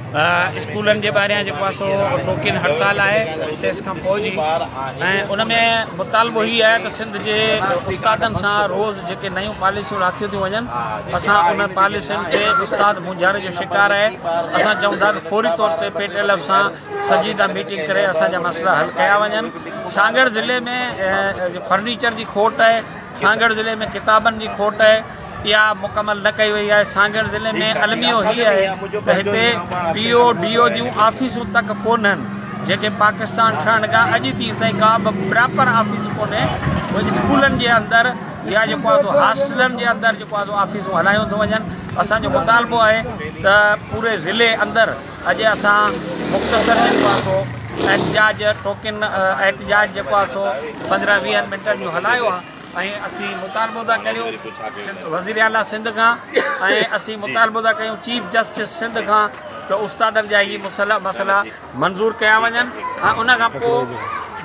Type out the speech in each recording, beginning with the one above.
स्कूलन जे ॿाहिरियां जेको आहे सो टोकिन हड़ताल आहे रिसेस खां पोइ जी ऐं उन में मुतालबो ही आहे त सिंध जे उस्तादनि सां रोज़ जेके नयूं पॉलिसियूं राखियूं थियूं वञनि असां उन पॉलिसियुनि ते उस्ताद मुंझारे जो शिकार आहे। असां चऊं था त फौरी तौर ते पेटीएलएफ सां संजीदा मीटिंग करे असांजा मसइला हल कया वञनि। सागर ज़िले में फर्नीचर जी खोट आहे, सागर ज़िले में किताबनि जी खोट आहे, इहा मुकमल न कई वई आहे। सागर ज़िले में अलमियो ही आहे त हिते PO DO जूं ऑफिसूं तक कोन्हनि जेके पाकिस्तान ठहण खां अॼु ॾींहुं ताईं का बि प्रॉपर ऑफिस कोन्हे। उहे स्कूलनि जे अंदरि या जेको आहे सो हॉस्टलनि जे अंदरि जेको आहे सो ऑफिसूं हलायूं थो वञनि। असांजो मुतालबो आहे त पूरे ज़िले अंदरि अॼु असां मुख़्तसर जेको आहे सो एहतजाज टोकिन एहतजाज जेको आहे सो 15-20 मिंटनि जो हलायो आहे ऐं असीं मुतालबो था करियूं वज़ीर आला सिंध खां ऐं असीं मुतालबो था कयूं चीफ जस्टिस सिंध खां त उस्तादनि जा इहे मसइला मंज़ूर कया वञनि। ऐं उन खां पोइ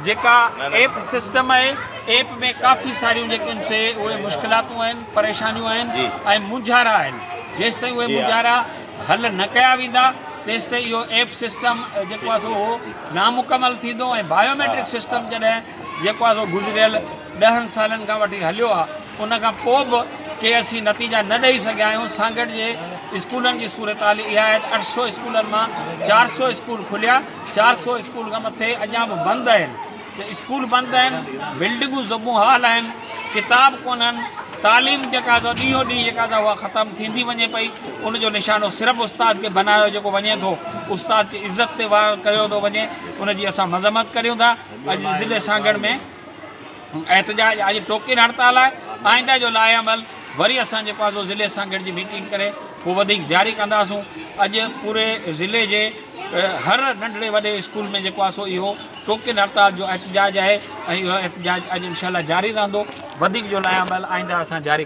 जेका एप सिस्टम आहे एप में काफ़ी सारियूं जेके से उहे मुश्किलातूं आहिनि, परेशानियूं आहिनि ऐं मुंझारा आहिनि। जेसि ताईं उहे मुंझारा हल न कया वेंदा तेसि ताईं इहो एप सिस्टम जेको आहे सो नामुकमल थींदो। ऐं बायोमेट्रिक सिस्टम जॾहिं जेको आहे सो गुज़िरियल 10 सालनि खां वठी हलियो आहे उन खां पोइ बि के असीं नतीजा न ॾेई सघिया आहियूं। सागर जे स्कूलनि जी सूरत हाल इहा आहे त 800 स्कूलनि मां 400 स्कूल खुलिया, 400 स्कूल खां मथे अञा बि बंदि आहिनि। त स्कूल बंदि आहिनि, बिल्डिंगूं ज़बूं हाल आहिनि, किताब कोन्हनि, तालीम जेका ॾींहों ॾींहुं जेका उहा ख़तमु थींदी वञे पई। उनजो निशानो सिर्फ़ु उस्ताद खे बनायो जेको वञे थो, उस्ताद जी इज़त ते वार कयो थो वञे, उनजी असां मज़म्मत करियूं था। अॼु ज़िले सागर में एहतजाज अॼु टोकिन हड़ताल आहे। आइंदा जो लाइ अमल वरी असां जेको आहे सो ज़िले सागर जी मीटिंग करे पोइ वधीक जारी कंदासूं। अॼु पूरे ज़िले जे हर नंढड़े वॾे स्कूल में जेको आहे सो इहो टोकिन हड़ताल जो एहतजाज आहे ऐं इहो एहतजाज अॼु इंशाअल्लाह जारी रहंदो। वधीक जो लाइ अमल आइंदा असां जारी